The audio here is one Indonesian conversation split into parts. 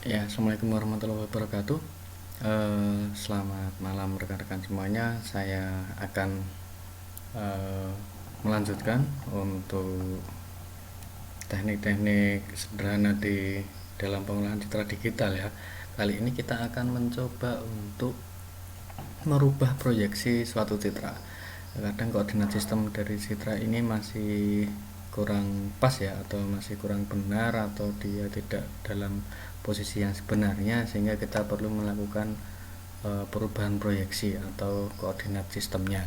Ya, assalamualaikum warahmatullahi wabarakatuh. Selamat malam rekan-rekan semuanya. Saya akan eh, melanjutkan untuk teknik-teknik sederhana di dalam pengolahan citra digital ya. Kali ini kita akan mencoba untuk merubah proyeksi suatu citra. Kadang koordinat sistem dari citra ini masih kurang pas ya, atau masih kurang benar, atau dia tidak dalam posisi yang sebenarnya, sehingga kita perlu melakukan perubahan proyeksi atau koordinat sistemnya.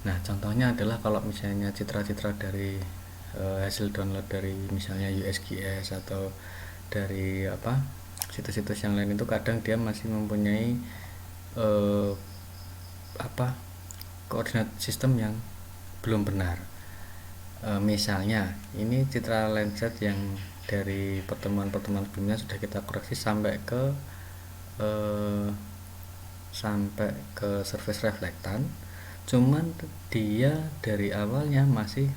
Nah, contohnya adalah kalau misalnya citra-citra dari hasil download dari misalnya USGS atau dari situs-situs yang lain, itu kadang dia masih mempunyai eh, apa koordinat sistem yang belum benar. Misalnya ini citra Landsat yang dari pertemuan-pertemuan sebelumnya sudah kita koreksi eh, sampai ke surface reflektan, cuman dia dari awalnya masih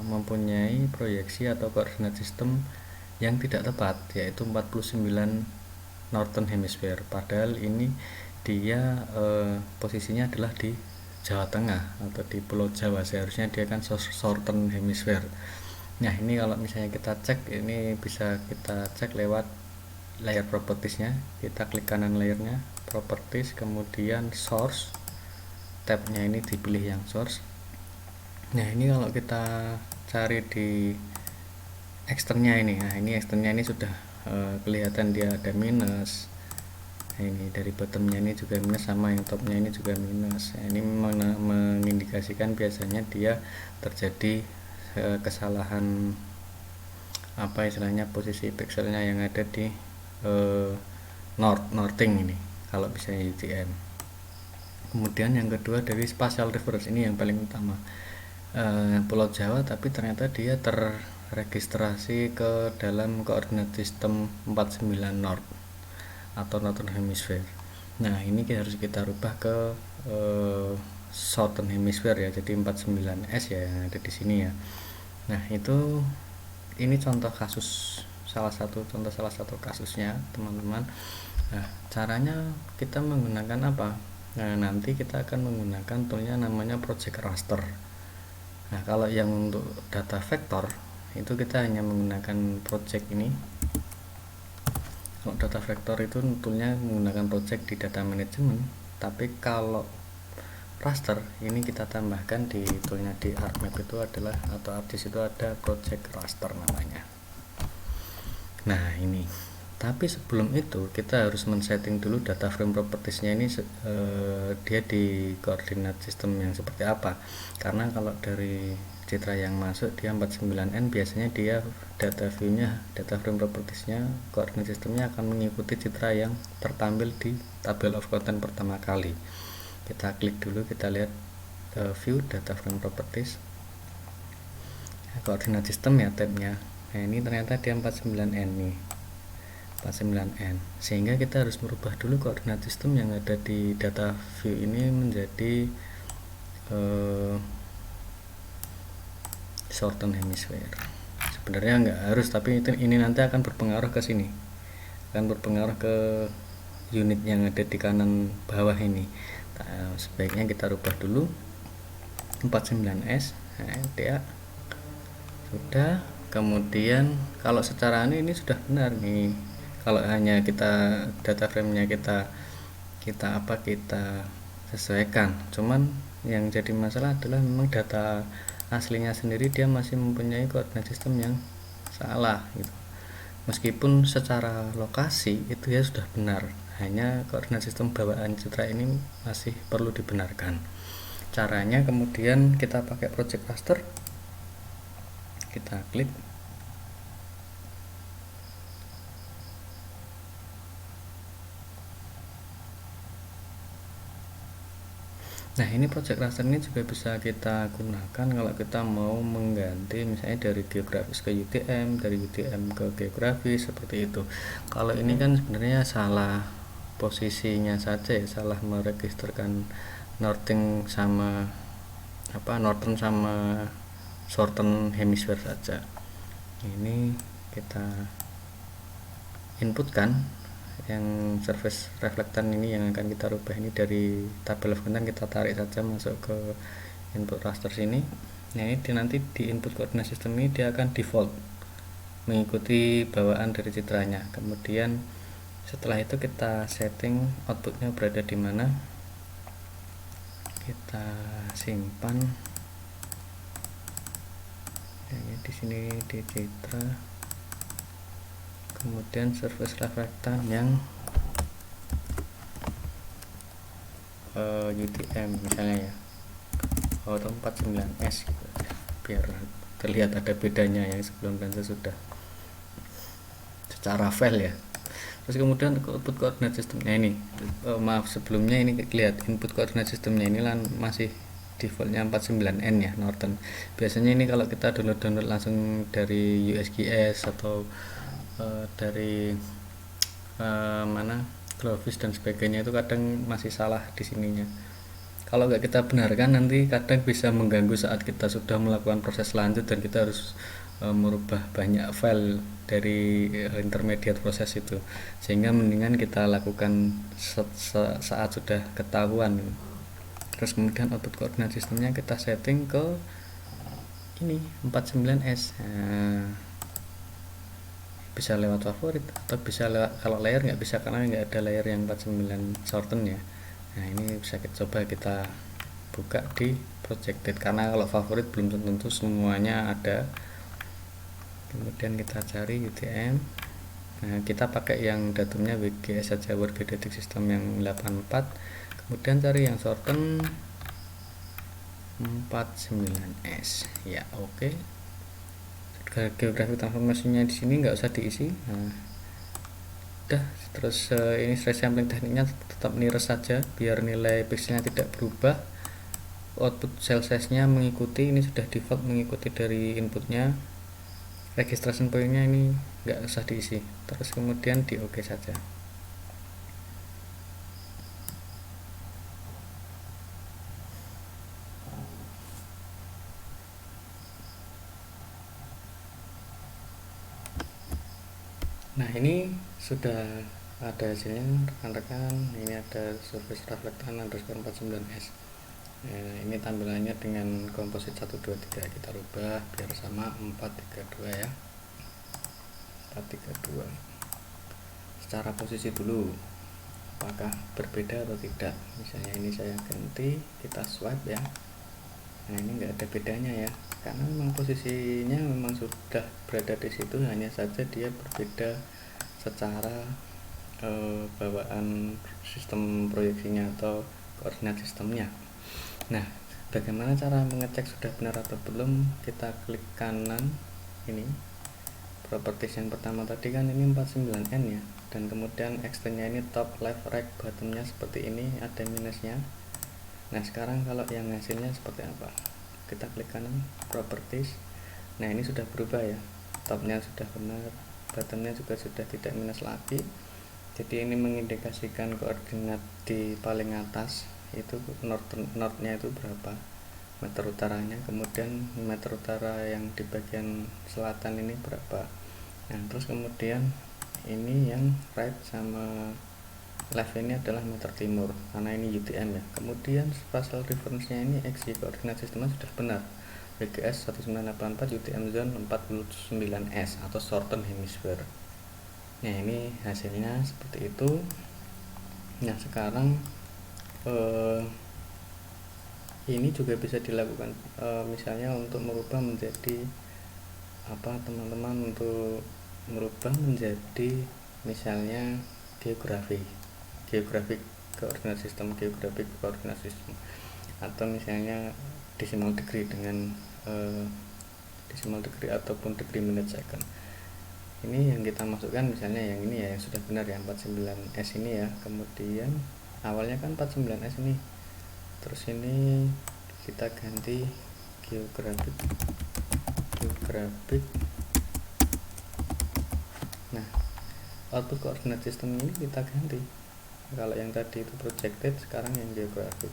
mempunyai proyeksi atau koordinat sistem yang tidak tepat, yaitu 49 Northern Hemisphere. Padahal ini dia posisinya adalah di Jawa Tengah atau di Pulau Jawa, seharusnya dia kan Southern Hemisphere. Nah, ini kalau misalnya kita cek, ini bisa kita cek lewat layer propertiesnya. Kita klik kanan layernya, properties, kemudian source, tabnya ini dipilih yang source. Nah, ini kalau kita cari di eksternnya ini, nah ini eksternnya ini sudah kelihatan dia ada minus. Nah, ini dari bottomnya ini juga minus, sama yang topnya ini juga minus. Nah, ini mengindikasikan biasanya dia terjadi kesalahan istilahnya posisi pixelnya yang ada di northing ini kalau misalnya UTM. Kemudian yang kedua dari spatial reference, ini yang paling utama. Pulau Jawa tapi ternyata dia terregistrasi ke dalam koordinat sistem 49 North atau Northern Hemisphere. Nah, ini harus kita rubah ke Southern Hemisphere ya, jadi 49S ya yang ada di sini ya. Nah, ini contoh kasus, salah satu kasusnya teman-teman. Nah, caranya kita menggunakan apa? Nah, nanti kita akan menggunakan toolnya namanya Project Raster. Nah, kalau yang untuk data vektor itu kita hanya menggunakan project ini. Kalau data vektor itu toolnya menggunakan project di data management, tapi kalau raster ini kita tambahkan di toolnya di ArcMap itu adalah, atau ArcGIS itu ada project raster namanya. Nah, ini tapi sebelum itu kita harus men-setting dulu data frame propertiesnya ini, dia di koordinat sistem yang seperti apa. Karena kalau dari citra yang masuk dia 49N, biasanya dia data viewnya, data frame propertiesnya, koordinat sistemnya akan mengikuti citra yang tertampil di table of content pertama kali. Kita klik dulu, kita lihat view data frame properties, koordinat sistem ya tabnya. Nah, ini ternyata dia 49N nih, 49N, sehingga kita harus merubah dulu koordinat sistem yang ada di data view ini menjadi Southern Hemisphere. Sebenarnya nggak harus, tapi ini nanti akan berpengaruh ke sini, akan berpengaruh ke unit yang ada di kanan bawah ini. Nah, sebaiknya kita rubah dulu 49S. Nah, dia sudah. Kemudian kalau secara ini sudah benar nih. Kalau hanya kita data frame-nya kita sesuaikan. Cuman yang jadi masalah adalah memang data aslinya sendiri dia masih mempunyai koordinat sistem yang salah gitu. Meskipun secara lokasi itu ya sudah benar, hanya koordinat sistem bawaan citra ini masih perlu dibenarkan. Caranya kemudian kita pakai project raster, kita klik. Nah, ini project raster ini juga bisa kita gunakan kalau kita mau mengganti misalnya dari geografis ke UTM, dari UTM ke geografis, seperti itu. Kalau ini kan sebenarnya salah posisinya saja ya, salah meregisterkan northern sama southern hemisphere saja. Ini kita inputkan yang surface reflectan ini yang akan kita rubah ini dari tabel of content, kita tarik saja masuk ke input raster sini. Nah ini nanti di input coordinate system ini dia akan default mengikuti bawaan dari citranya. Kemudian setelah itu kita setting outputnya berada di mana, kita simpan ini di sini di citra, kemudian surface reflectan yang UTM misalnya ya, atau 49S gitu, biar terlihat ada bedanya yang sebelum dan sesudah secara file ya. Terus kemudian output coordinate systemnya ini, maaf sebelumnya ini lihat input coordinate systemnya ini masih defaultnya 49N ya, Norton. Biasanya ini kalau kita download langsung dari USGS atau dari mana Graphics dan sebagainya, itu kadang masih salah di sininya. Kalau nggak kita benarkan nanti kadang bisa mengganggu saat kita sudah melakukan proses lanjut dan kita harus merubah banyak file dari intermediate proses itu, sehingga mendingan kita lakukan saat sudah ketahuan. Terus kemudian output coordinate sistemnya kita setting ke ini 49S. Nah, bisa lewat favorit atau bisa lewat, kalau layer nggak bisa karena nggak ada layer yang 49 shorten ya. Nah ini bisa kita coba kita buka di projected, karena kalau favorit belum tentu semuanya ada. Kemudian kita cari UTM. Nah kita pakai yang datumnya WGS saja, Word Geodetic System yang 84. Kemudian cari yang shorten 49S ya. Oke. Geographic transformasinya di sini nggak usah diisi. Nah, udah. Terus ini stress sampling tekniknya tetap nearest saja biar nilai pixelnya tidak berubah. Output cell size nya mengikuti, ini sudah default mengikuti dari inputnya. Registration point-nya ini nggak usah diisi. Terus kemudian di OK saja. Nah ini sudah ada hasilnya rekan-rekan. Ini ada surface reflectan underscore 49S. Ini tampilannya dengan komposit 123, kita rubah biar sama 432 ya, 432. Secara posisi dulu apakah berbeda atau tidak. Misalnya ini saya ganti, kita swipe ya. Nah ini enggak ada bedanya ya, karena memang posisinya memang sudah berada di situ, hanya saja dia berbeda secara bawaan sistem proyeksinya atau koordinat sistemnya. Nah bagaimana cara mengecek sudah benar atau belum? Kita klik kanan ini, properties yang pertama tadi kan ini 49N ya, dan kemudian extendnya ini top, left, right, bottomnya seperti ini, ada minusnya. Nah sekarang kalau yang hasilnya seperti apa, kita klik kanan properties. Nah ini sudah berubah ya, topnya sudah benar, bottomnya juga sudah tidak minus lagi. Jadi ini mengindikasikan koordinat di paling atas itu northnya itu berapa, meter utaranya, kemudian meter utara yang di bagian selatan ini berapa. Nah terus kemudian ini yang right sama left ini adalah meter timur karena ini UTM ya. Kemudian spatial reference nya ini XY koordinat sistemnya sudah benar, WGS 1984 UTM zone 49S atau shorten hemisphere. Nah ini hasilnya seperti itu. Nah sekarang ini juga bisa dilakukan misalnya untuk merubah menjadi apa teman-teman, untuk merubah menjadi misalnya geographic coordinate system, atau misalnya decimal degree dengan decimal degree ataupun degree minute second. Ini yang kita masukkan misalnya yang ini ya, yang sudah benar ya, 49S ini ya. Kemudian awalnya kan 49S ini, terus ini kita ganti geographic. Nah output coordinate system ini kita ganti, kalau yang tadi itu projected, sekarang yang geographic.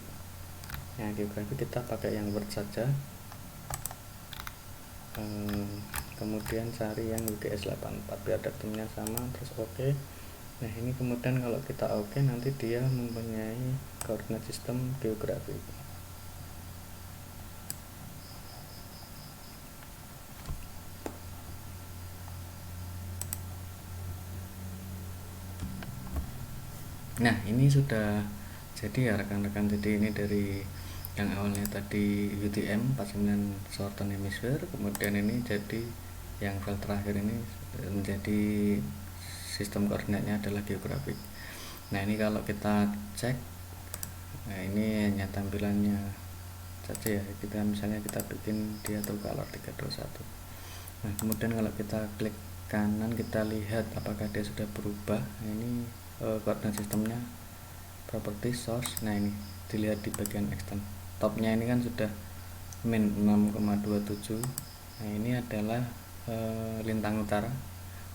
Nah geographic kita pakai yang Word saja, kemudian cari yang WGS 84 biar datumnya sama, terus oke. Nah ini kemudian kalau kita oke, nanti dia mempunyai koordinat sistem geografik. Nah ini sudah jadi ya rekan-rekan. Jadi ini dari yang awalnya tadi UTM 49 Southern Hemisphere, kemudian ini jadi yang file terakhir ini menjadi sistem koordinatnya adalah geografik. Nah ini kalau kita cek, nah ini hanya tampilannya saja ya, kita misalnya kita bikin dia true color 321. Nah kemudian kalau kita klik kanan, kita lihat apakah dia sudah berubah. Nah ini koordinat sistemnya, property source. Nah ini dilihat di bagian extend, topnya ini kan sudah min 6,27. Nah ini adalah lintang utara,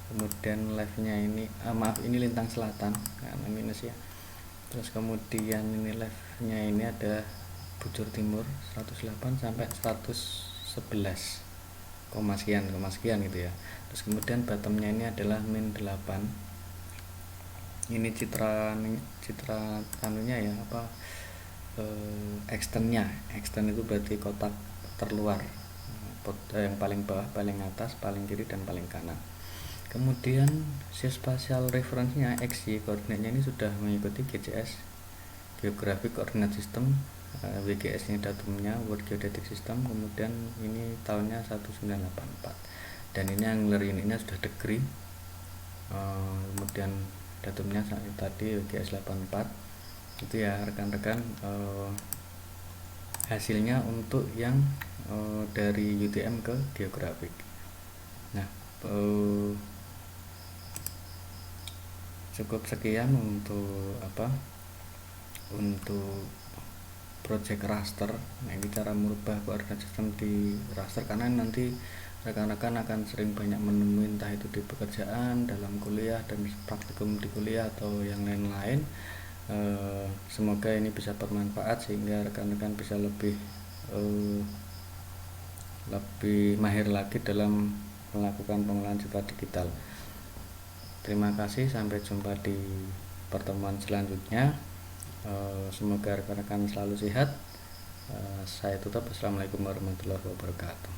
kemudian left nya ini maaf, ini lintang selatan karena minus ya. Terus kemudian ini left nya ini ada bujur timur 108 sampai 111 sekian gitu ya. Terus kemudian bottomnya ini adalah min 8. Ini citra anunya ya, apa extend itu berarti kotak terluar, yang paling bawah, paling atas, paling kiri, dan paling kanan. Kemudian spatial reference-nya XY koordinatnya ini sudah mengikuti GCS, Geographic Coordinate System. WGS ini datumnya, World Geodetic System, kemudian ini tahunnya 1984, dan ini angular unitnya sudah degree. Kemudian datumnya tadi WGS 84 itu ya rekan-rekan. Hasilnya untuk yang dari UTM ke geografik. Nah cukup sekian untuk untuk project raster. Nah ini cara merubah koordinat sistem di raster, karena nanti rekan-rekan akan sering banyak menemui, entah itu di pekerjaan, dalam kuliah, dan praktikum di kuliah atau yang lain-lain. Semoga ini bisa bermanfaat sehingga rekan-rekan bisa lebih mahir lagi dalam melakukan pengolahan citra digital. Terima kasih, sampai jumpa di pertemuan selanjutnya. Semoga rekan-rekan selalu sehat. Saya tutup. Assalamualaikum warahmatullahi wabarakatuh.